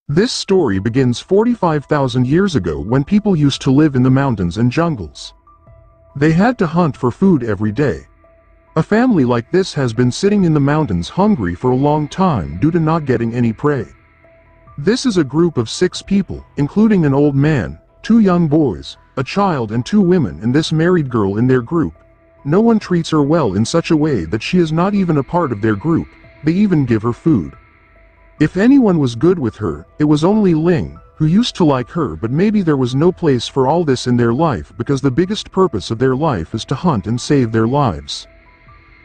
This story begins 45,000 years ago when people used to live in the mountains and jungles. They had to hunt for food every day. A family like this has been sitting in the mountains hungry for a long time due to not getting any prey. This is a group of 6 people, including an old man, 2 young boys, a child and 2 women and this married girl in their group. No one treats her well in such a way that she is not even a part of their group. They even give her food. If anyone was good with her, it was only Ling, who used to like her, but maybe there was no place for all this in their life because the biggest purpose of their life is to hunt and save their lives.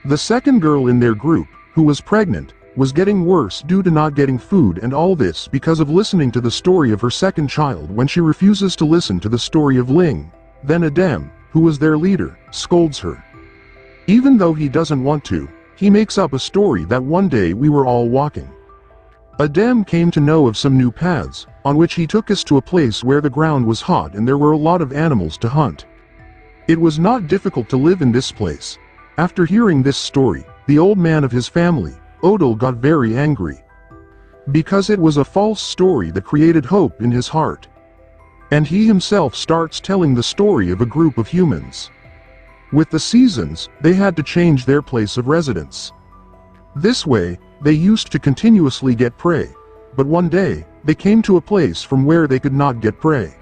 The second girl in their group, who was pregnant, was getting worse due to not getting food, and all this because of listening to the story of her second child when she refuses to listen to the story of Ling. Then Adam, who was their leader, scolds her. Even though he doesn't want to, he makes up a story that one day we were all walking. Adam came to know of some new paths, on which he took us to a place where the ground was hot and there were a lot of animals to hunt. It was not difficult to live in this place. After hearing this story, the old man of his family, Odell, got very angry. Because it was a false story that created hope in his heart. And he himself starts telling the story of a group of humans. With the seasons, they had to change their place of residence. This way, they used to continuously get prey, but one day, they came to a place from where they could not get prey.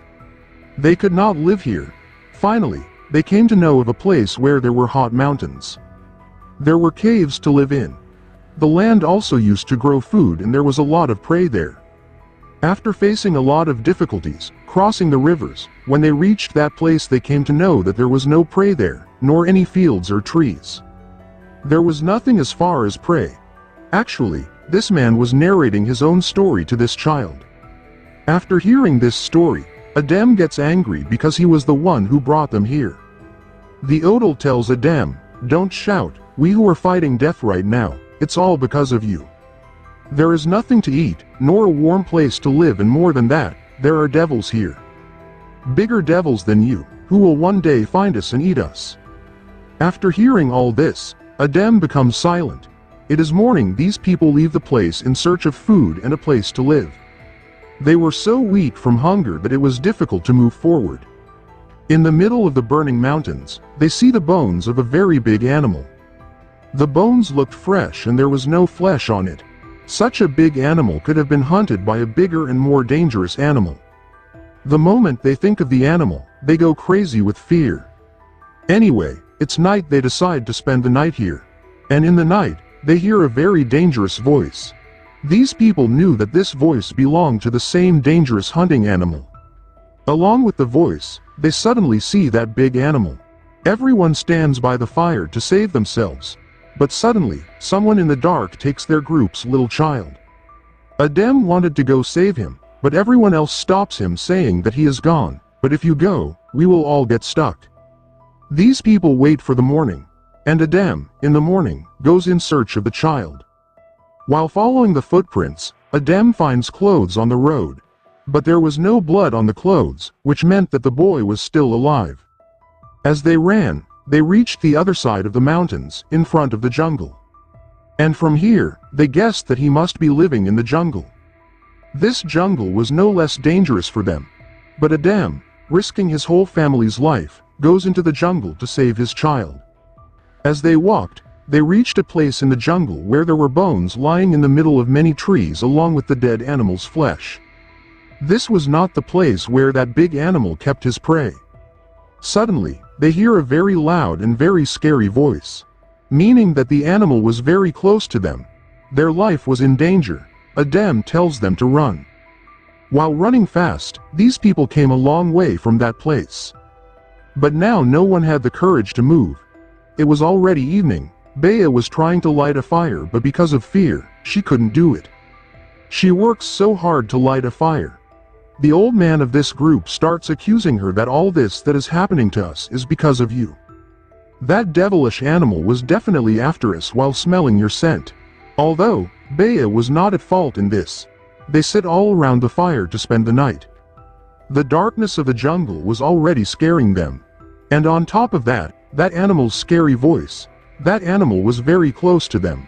They could not live here. Finally, they came to know of a place where there were hot mountains. There were caves to live in. The land also used to grow food and there was a lot of prey there. After facing a lot of difficulties, crossing the rivers, when they reached that place they came to know that there was no prey there, nor any fields or trees. There was nothing as far as prey. Actually, this man was narrating his own story to this child. After hearing this story, Adam gets angry because he was the one who brought them here. The Odell tells Adam, "Don't shout, we who are fighting death right now, it's all because of you. There is nothing to eat, nor a warm place to live, and more than that, there are devils here. Bigger devils than you, who will one day find us and eat us." After hearing all this, Adam becomes silent. It is morning. These people leave the place in search of food and a place to live. They were so weak from hunger that it was difficult to move forward. In the middle of the burning mountains, they see the bones of a very big animal. The bones looked fresh and there was no flesh on it. Such a big animal could have been hunted by a bigger and more dangerous animal. The moment they think of the animal, they go crazy with fear. Anyway, it's night. They decide to spend the night here. And in the night, they hear a very dangerous voice. These people knew that this voice belonged to the same dangerous hunting animal. Along with the voice, they suddenly see that big animal. Everyone stands by the fire to save themselves. But suddenly, someone in the dark takes their group's little child. Adam wanted to go save him, but everyone else stops him, saying that he is gone, but if you go, we will all get stuck. These people wait for the morning. And Adam, in the morning, goes in search of the child. While following the footprints, Adam finds clothes on the road. But there was no blood on the clothes, which meant that the boy was still alive. As they ran, they reached the other side of the mountains, in front of the jungle. And from here, they guessed that he must be living in the jungle. This jungle was no less dangerous for them. But Adam, risking his whole family's life, goes into the jungle to save his child. As they walked, they reached a place in the jungle where there were bones lying in the middle of many trees along with the dead animal's flesh. This was not the place where that big animal kept his prey. Suddenly, they hear a very loud and very scary voice, meaning that the animal was very close to them. Their life was in danger. Adam tells them to run. While running fast, these people came a long way from that place. But now no one had the courage to move. It was already evening. Bea was trying to light a fire, but because of fear, she couldn't do it. She works so hard to light a fire. The old man of this group starts accusing her that all this that is happening to us is because of you. That devilish animal was definitely after us while smelling your scent. Although, Bea was not at fault in this. They sit all around the fire to spend the night. The darkness of the jungle was already scaring them. And on top of that animal's scary voice. That animal was very close to them.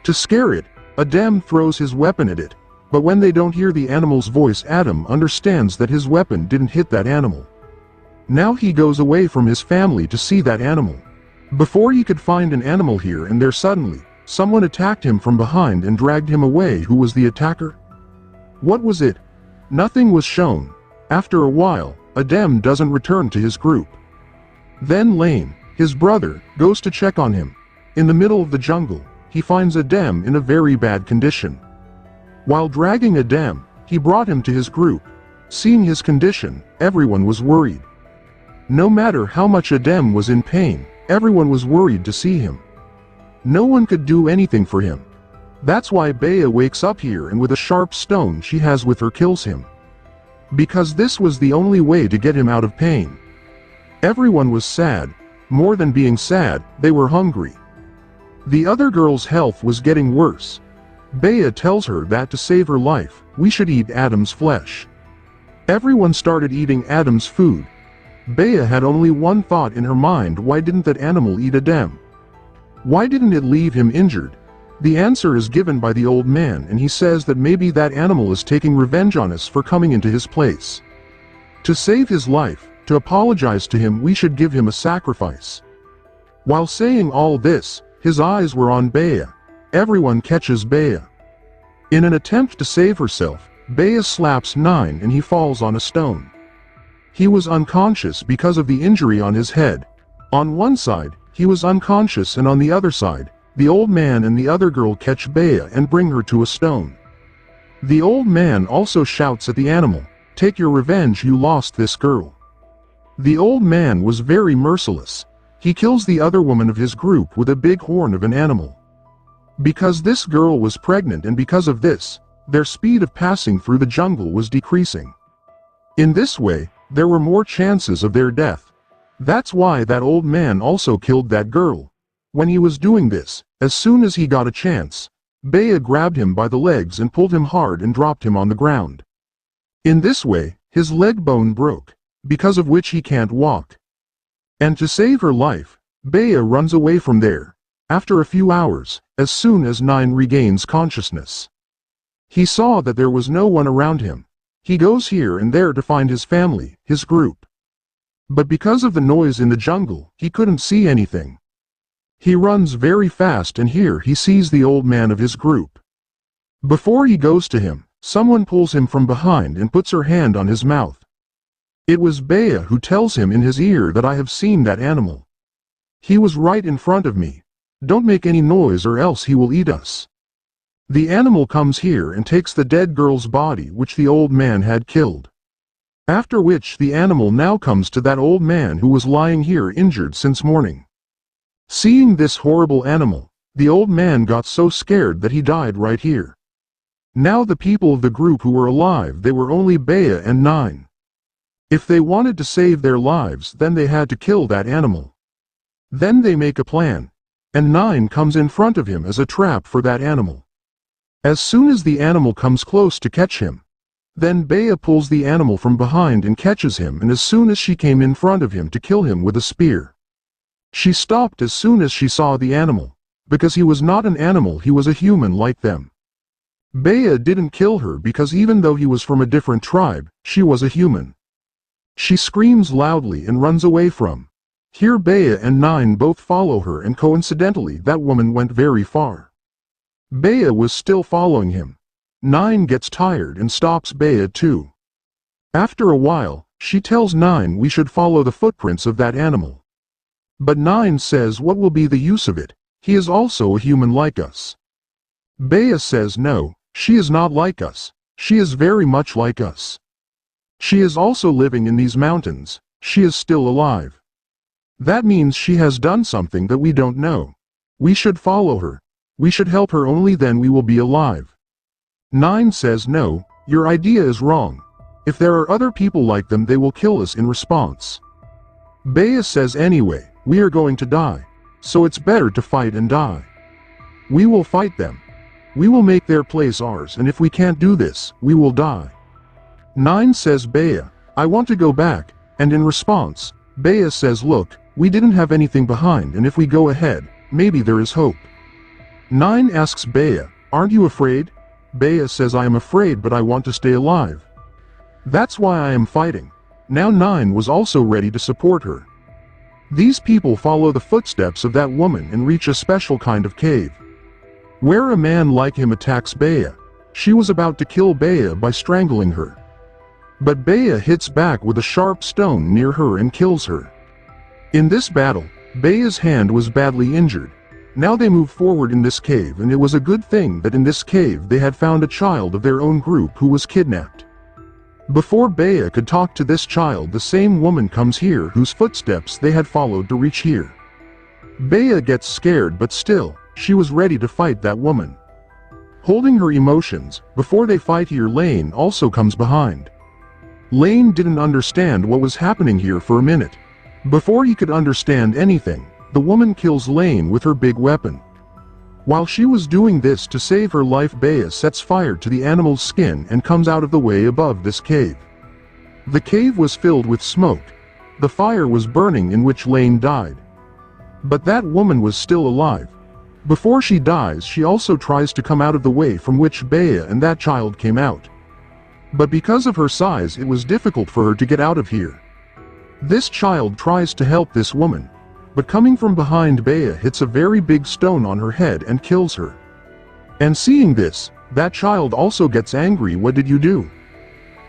To scare it, Adam throws his weapon at it. But when they don't hear the animal's voice, Adam understands that his weapon didn't hit that animal. Now he goes away from his family to see that animal. Before he could find an animal here and there, suddenly, someone attacked him from behind and dragged him away. Who was the attacker? What was it? Nothing was shown. After a while, Adam doesn't return to his group. Then Lane, his brother, goes to check on him. In the middle of the jungle, he finds Adam in a very bad condition. While dragging Adam, he brought him to his group. Seeing his condition, everyone was worried. No matter how much Adam was in pain, everyone was worried to see him. No one could do anything for him. That's why Bea wakes up here and with a sharp stone she has with her kills him. Because this was the only way to get him out of pain. Everyone was sad. More than being sad, they were hungry. The other girl's health was getting worse. Bea tells her that to save her life, we should eat Adam's flesh. Everyone started eating Adam's food. Bea had only one thought in her mind: why didn't that animal eat Adam? Why didn't it leave him injured? The answer is given by the old man, and he says that maybe that animal is taking revenge on us for coming into his place. To save his life, to apologize to him, we should give him a sacrifice. While saying all this, his eyes were on Bea. Everyone catches Bea. In an attempt to save herself, Bea slaps Nine and he falls on a stone. He was unconscious because of the injury on his head. On one side, he was unconscious, and on the other side, the old man and the other girl catch Bea and bring her to a stone. The old man also shouts at the animal, "Take your revenge, you lost this girl." The old man was very merciless. He kills the other woman of his group with a big horn of an animal. Because this girl was pregnant, and because of this, their speed of passing through the jungle was decreasing. In this way, there were more chances of their death. That's why that old man also killed that girl. When he was doing this, as soon as he got a chance, Bea grabbed him by the legs and pulled him hard and dropped him on the ground. In this way, his leg bone broke, because of which he can't walk. And to save her life, Bea runs away from there. After a few hours, as soon as Nine regains consciousness, he saw that there was no one around him. He goes here and there to find his family, his group. But because of the noise in the jungle, he couldn't see anything. He runs very fast, and here he sees the old man of his group. Before he goes to him, someone pulls him from behind and puts her hand on his mouth. It was Bea who tells him in his ear that I have seen that animal. He was right in front of me. Don't make any noise or else he will eat us. The animal comes here and takes the dead girl's body which the old man had killed. After which the animal now comes to that old man who was lying here injured since morning. Seeing this horrible animal, the old man got so scared that he died right here. Now the people of the group who were alive, they were only Bea and Nine. If they wanted to save their lives, then they had to kill that animal. Then they make a plan, and Nine comes in front of him as a trap for that animal. As soon as the animal comes close to catch him, then Bea pulls the animal from behind and catches him, and as soon as she came in front of him to kill him with a spear, she stopped as soon as she saw the animal, because he was not an animal, he was a human like them. Bea didn't kill her because even though he was from a different tribe, she was a human. She screams loudly and runs away from. Here Bea and Nine both follow her, and coincidentally that woman went very far. Bea was still following him. Nine gets tired and stops Bea too. After a while, she tells Nine we should follow the footprints of that animal. But Nine says what will be the use of it, he is also a human like us. Bea says no, she is not like us, she is very much like us. She is also living in these mountains, she is still alive. That means she has done something that we don't know. We should follow her. We should help her, only then we will be alive. Nine says no, your idea is wrong. If there are other people like them, they will kill us in response. Bea says anyway, we are going to die, so it's better to fight and die. We will fight them. We will make their place ours, and if we can't do this, we will die. Nine says Bea, I want to go back, and in response, Bea says look, we didn't have anything behind, and if we go ahead, maybe there is hope. Nine asks Bea, aren't you afraid? Bea says I am afraid but I want to stay alive. That's why I am fighting. Now 9 was also ready to support her. These people follow the footsteps of that woman and reach a special kind of cave, where a man like him attacks Bea. She was about to kill Bea by strangling her, but Bea hits back with a sharp stone near her and kills her. In this battle, Bea's hand was badly injured. Now they move forward in this cave, and it was a good thing that in this cave they had found a child of their own group who was kidnapped. Before Bea could talk to this child, the same woman comes here whose footsteps they had followed to reach here. Bea gets scared, but still, she was ready to fight that woman. Holding her emotions, before they fight here, Lane also comes behind. Lane didn't understand what was happening here for a minute. Before he could understand anything, the woman kills Lane with her big weapon. While she was doing this to save her life, Bea sets fire to the animal's skin and comes out of the way above this cave. The cave was filled with smoke. The fire was burning in which Lane died. But that woman was still alive. Before she dies, she also tries to come out of the way from which Bea and that child came out. But because of her size, it was difficult for her to get out of here. This child tries to help this woman, but coming from behind, Bea hits a very big stone on her head and kills her. And seeing this, that child also gets angry. What did you do?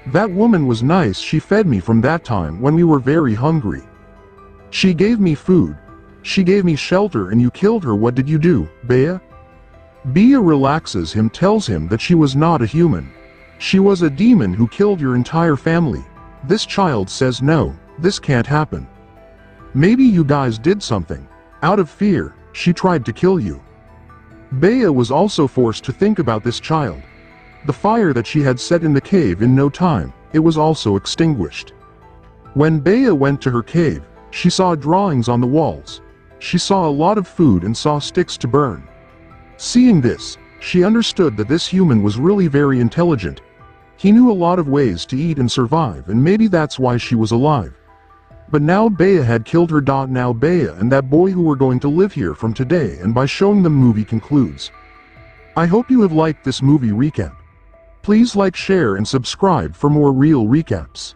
That woman was nice. She fed me from that time when we were very hungry. She gave me food. She gave me shelter, and you killed her. What did you do, Bea? Bea relaxes him, tells him that she was not a human. She was a demon who killed your entire family. This child says no, this can't happen. Maybe you guys did something. Out of fear, she tried to kill you. Bea was also forced to think about this child. The fire that she had set in the cave, in no time, it was also extinguished. When Bea went to her cave, she saw drawings on the walls. She saw a lot of food and saw sticks to burn. Seeing this, she understood that this human was really very intelligent. He knew a lot of ways to eat and survive, and maybe that's why she was alive. But now Bea had killed her. Now Bea and that boy who were going to live here from today, and by showing them, movie concludes. I hope you have liked this movie recap. Please like, share and subscribe for more real recaps.